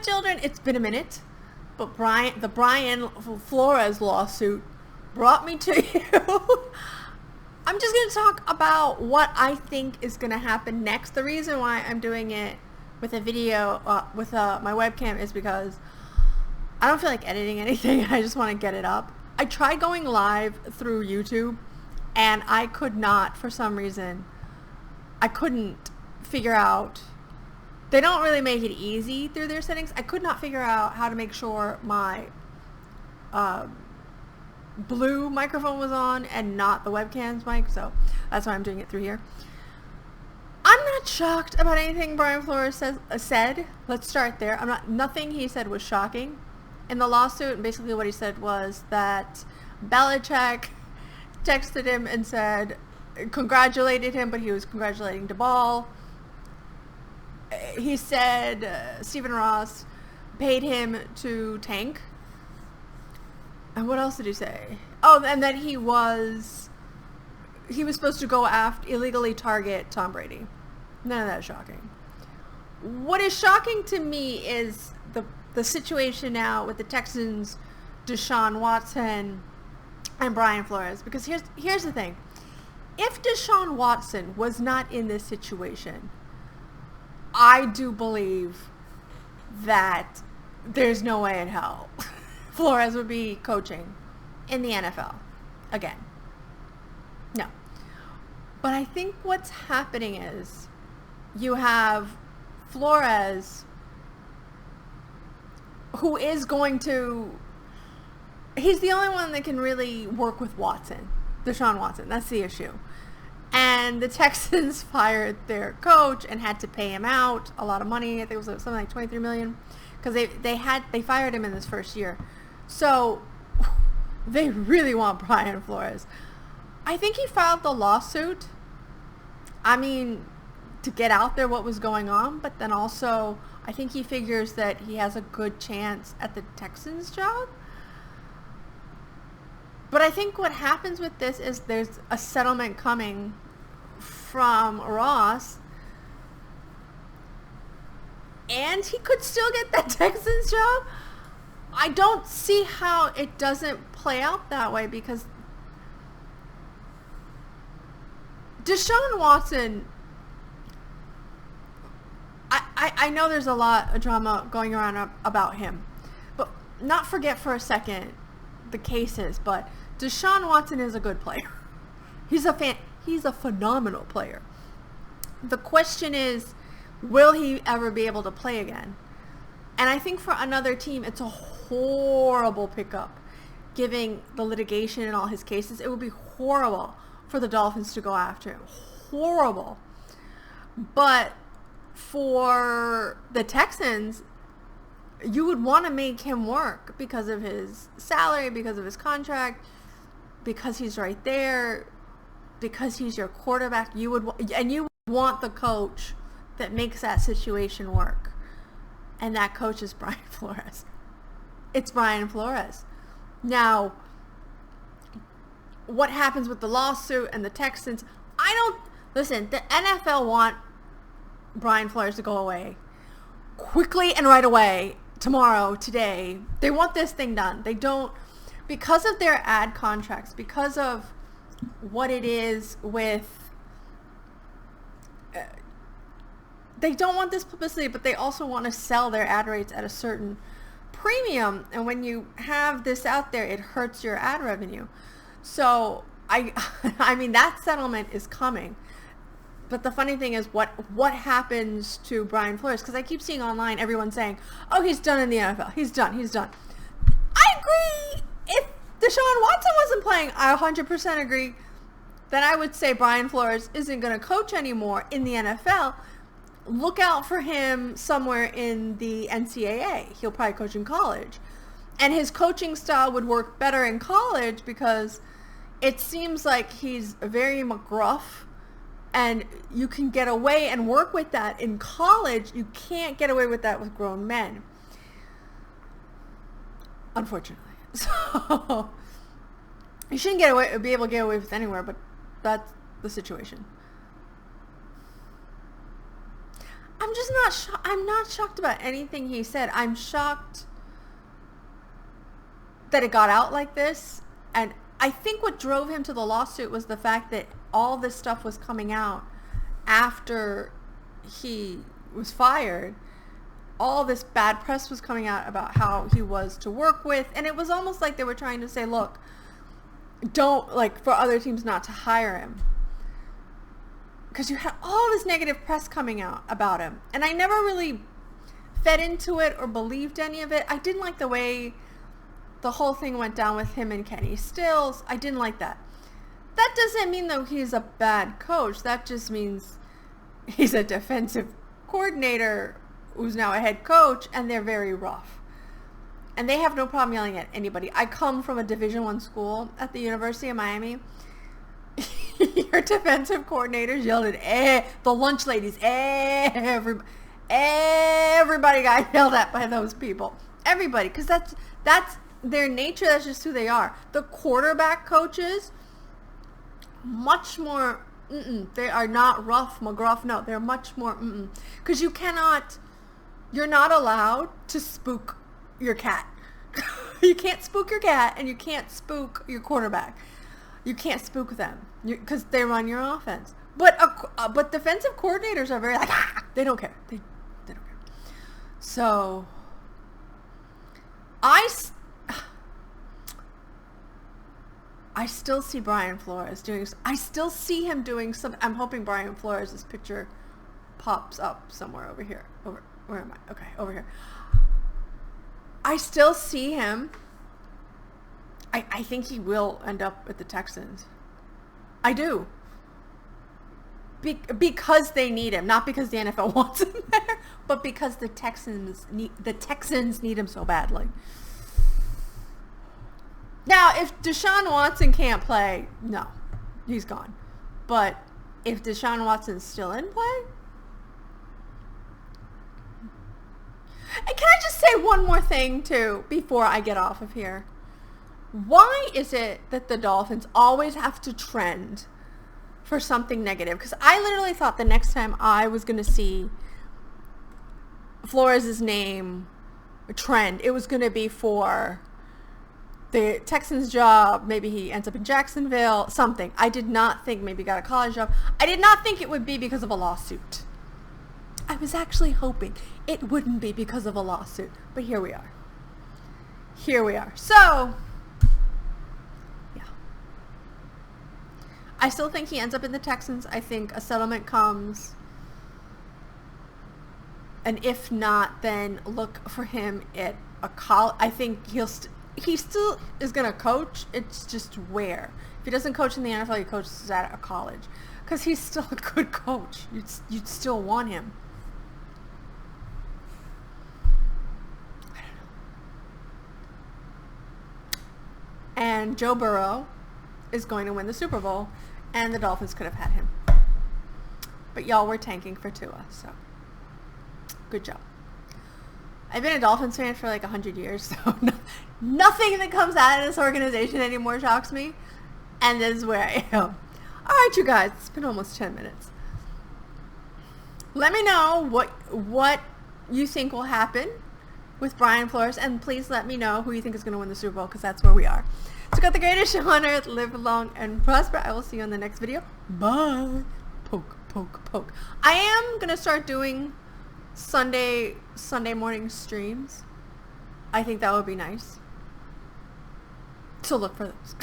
children, it's been a minute, but the Brian Flores lawsuit brought me to you. I'm just going to talk about what I think is going to happen next. The reason why I'm doing it with a video, with my webcam, is because I don't feel like editing anything. I just want to get it up. I tried going live through YouTube, and I could not, for some reason, I couldn't figure out. They don't really make it easy through their settings. I could not figure out how to make sure my blue microphone was on and not the webcam's mic, so that's why I'm doing it through here. I'm not shocked about anything Brian Flores said. Let's start there. Nothing he said was shocking. In the lawsuit, basically what he said was that Belichick texted him and said, congratulated him, but he was congratulating DeBall. He said Stephen Ross paid him to tank. And what else did he say? Oh, and that he was supposed to go after, illegally target Tom Brady. None of that is shocking. What is shocking to me is the situation now with the Texans, Deshaun Watson, and Brian Flores. Because here's the thing. If Deshaun Watson was not in this situation, I do believe that there's no way in hell Flores would be coaching in the NFL again. No. But I think what's happening is you have Flores, who is going to, he's the only one that can really work with Watson, Deshaun Watson. That's the issue. And the Texans fired their coach and had to pay him out a lot of money. I think it was something like $23 million, because they fired him in this first year. So they really want Brian Flores. I think he filed the lawsuit, to get out there what was going on, but then also I think he figures that he has a good chance at the Texans job. But I think what happens with this is there's a settlement coming from Ross, and he could still get that Texans job. I don't see how it doesn't play out that way, because Deshaun Watson, I know there's a lot of drama going around about him, but not forget for a second the cases, but Deshaun Watson is a good player. He's a phenomenal player. The question is, will he ever be able to play again? And I think for another team, it's a horrible pickup, giving the litigation and all his cases. It would be horrible for the Dolphins to go after him. Horrible. But for the Texans, you would want to make him work because of his salary, because of his contract, because he's right there, because he's your quarterback. You would want the coach that makes that situation work. And that coach is Brian Flores. It's Brian Flores. Now, what happens with the lawsuit and the Texans? Listen, the NFL want Brian Flores to go away quickly and right away, tomorrow, today. They want this thing done. They don't, because of their ad contracts, because of what it is with, they don't want this publicity, but they also want to sell their ad rates at a certain premium. And when you have this out there, it hurts your ad revenue. So that settlement is coming. But the funny thing is, what happens to Brian Flores? Because I keep seeing online everyone saying, oh, he's done in the NFL. He's done. I agree. If Deshaun Watson wasn't playing, I 100% agree. Then I would say Brian Flores isn't going to coach anymore in the NFL. Look out for him somewhere in the NCAA. He'll probably coach in college. And his coaching style would work better in college because it seems like he's very McGruff. And you can get away and work with that in college. You can't get away with that with grown men, unfortunately. So you shouldn't be able to get away with anywhere, but that's the situation. I'm just not I'm not shocked about anything he said. I'm shocked that it got out like this. And I think what drove him to the lawsuit was the fact that all this stuff was coming out after he was fired. All this bad press was coming out about how he was to work with. And it was almost like they were trying to say, look, don't, like, for other teams not to hire him. Because you had all this negative press coming out about him. And I never really fed into it or believed any of it. I didn't like the way the whole thing went down with him and Kenny Stills. I didn't like that. That doesn't mean, though, he's a bad coach. That just means he's a defensive coordinator who's now a head coach, and they're very rough. And they have no problem yelling at anybody. I come from a Division I school at the University of Miami. Your defensive coordinators yelled at the lunch ladies. Everybody got yelled at by those people. Everybody, because that's their nature. That's just who they are. The quarterback coaches, much more. They are not rough, McGruff. No, they're much more. Because you're not allowed to spook your cat. You can't spook your cat, and you can't spook your quarterback. You can't spook them because they run your offense. But defensive coordinators are very like, they don't care. They don't care. So I still see Brian Flores doing. I still see him doing some. I'm hoping Brian Flores' picture pops up somewhere over here. Where am I? Okay, over here. I still see him. I think he will end up with the Texans. I do. Because they need him, not because the NFL wants him there, but because the Texans need him so badly. Now, if Deshaun Watson can't play, no, he's gone. But if Deshaun Watson's still in play, and can I just say one more thing too before I get off of here? Why is it that the Dolphins always have to trend for something negative? Because I literally thought the next time I was going to see Flores' name trend, it was going to be for the Texans job. Maybe he ends up in Jacksonville, something. I did not think maybe he got a college job. I did not think it would be because of a lawsuit. I was actually hoping it wouldn't be because of a lawsuit. But here we are. Here we are. So, yeah. I still think he ends up in the Texans. I think a settlement comes. And if not, then look for him at a college. I think he still is going to coach. It's just where. If he doesn't coach in the NFL, he coaches at a college. Because he's still a good coach. You'd still want him. I don't know. And Joe Burrow is going to win the Super Bowl. And the Dolphins could have had him. But y'all were tanking for Tua, so good job. I've been a Dolphins fan for like 100 years, so nothing that comes out of this organization anymore shocks me. And this is where I am. All right, you guys, it's been almost 10 minutes. Let me know what you think will happen with Brian Flores, and please let me know who you think is going to win the Super Bowl, because that's where we are. So got the greatest show on earth. Live long and prosper. I will see you on the next video. Bye. Poke, poke, poke. I am going to start doing Sunday morning streams. I think that would be nice. So look for those.